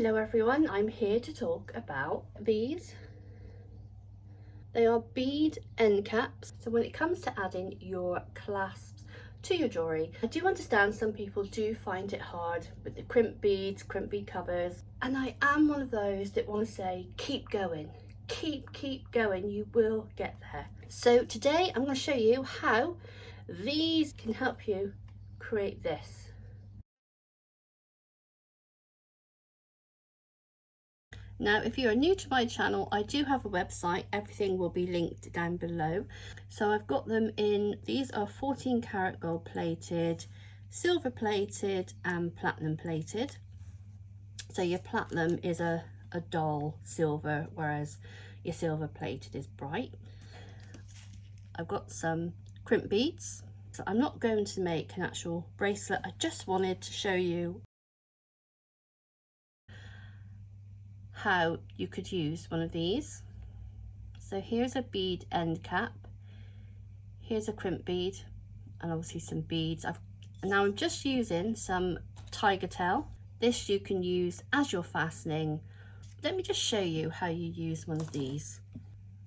Hello everyone, I'm here to talk about these. They are bead end caps. So when it comes to adding your clasps to your jewellery, I do understand some people do find it hard with the crimp beads, crimp bead covers, and I am one of those that want to say keep going, keep going, you will get there. So today I'm going to show you how these can help you create this. Now, if you are new to my channel, I do have a website. Everything will be linked down below. So I've got them in, these are 14 karat gold plated, silver plated and platinum plated. So your platinum is a dull silver, whereas your silver plated is bright. I've got some crimp beads. So I'm not going to make an actual bracelet. I just wanted to show you how you could use one of these. So here's a bead end cap, here's a crimp bead, and obviously some beads. Now I'm just using some tiger tail. This you can use as your fastening. Let me just show you how you use one of these.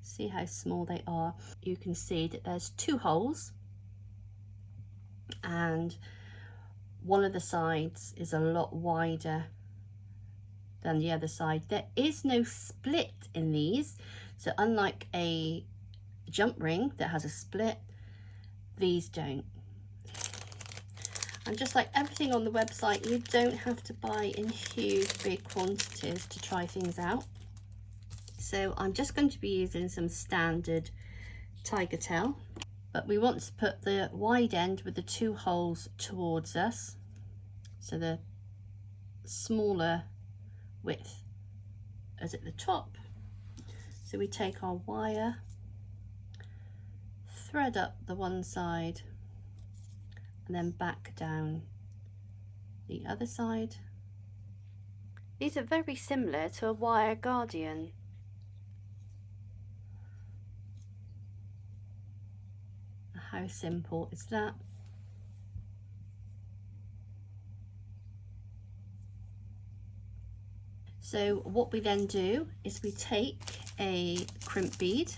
See how small they are. You can see that there's two holes and one of the sides is a lot wider than the other side. There is no split in these, so unlike a jump ring that has a split, these don't. And just like everything on the website, you don't have to buy in huge big quantities to try things out. So I'm just going to be using some standard tiger tail, but we want to put the wide end with the two holes towards us, so the smaller width as at the top. So we take our wire, thread up the one side and then back down the other side. These are very similar to a wire guardian. How simple is that? So what we then do is we take a crimp bead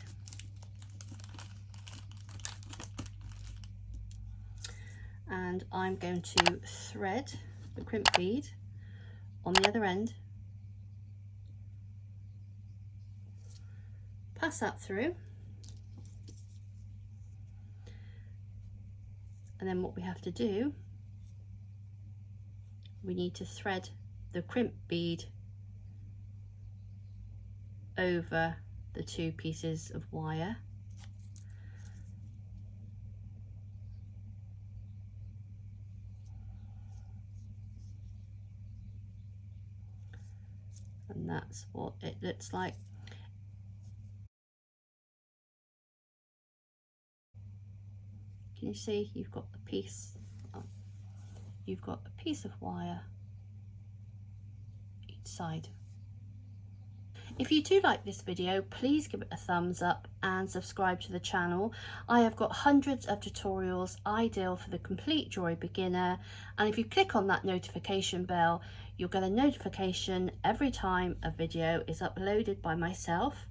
and I'm going to thread the crimp bead on the other end, pass that through, and then what we have to do, we need to thread the crimp bead over the two pieces of wire. And that's what it looks like. Can you see you've got a piece of wire each side. If you do like this video, please give it a thumbs up and subscribe to the channel. I have got hundreds of tutorials ideal for the complete jewellery beginner, and if you click on that notification bell, you'll get a notification every time a video is uploaded by myself.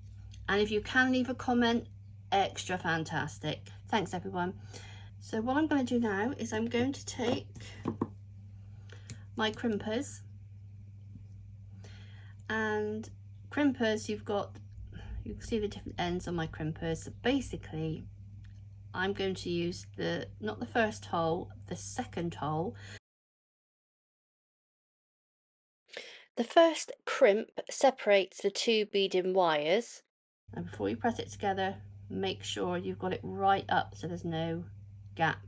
And if you can leave a comment, extra fantastic. Thanks everyone. So what I'm going to do now is I'm going to take my crimpers, and crimpers, you can see the different ends on my crimpers. So basically I'm going to use not the first hole, the second hole. The first crimp separates the two beading wires, and before you press it together, make sure you've got it right up so there's no gap.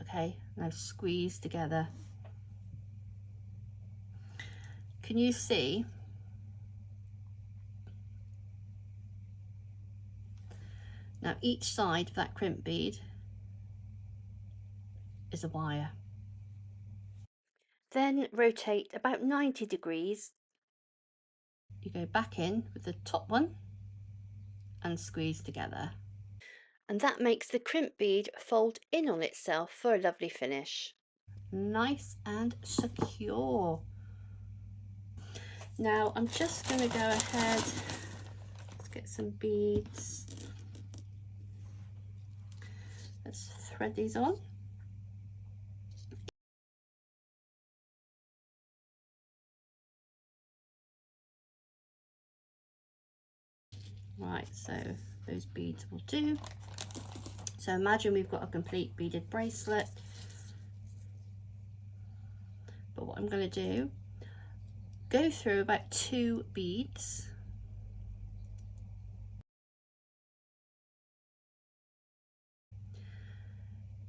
Okay, now squeeze together. Can you see? Now each side of that crimp bead is a wire. Then rotate about 90 degrees. You go back in with the top one and squeeze together. And that makes the crimp bead fold in on itself for a lovely finish. Nice and secure. Now I'm just going to go ahead, let's get some beads. Let's thread these on. Right, so those beads will do. So imagine we've got a complete beaded bracelet. But what I'm going to do, go through about 2 beads.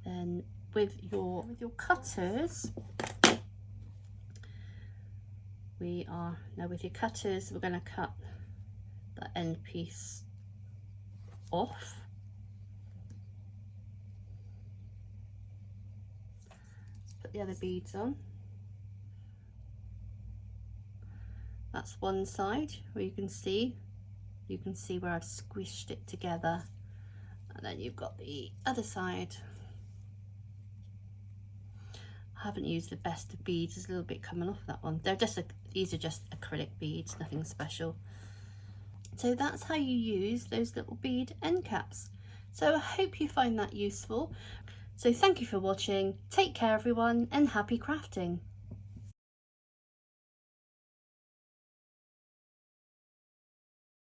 Then with your cutters, we're going to cut the end piece off. Let's put the other beads on. That's one side where you can see where I've squished it together, and then you've got the other side. I haven't used the best of beads, there's a little bit coming off that one. These are just acrylic beads, nothing special. So that's how you use those little bead end caps. So I hope you find that useful. So thank you for watching, take care everyone, and happy crafting.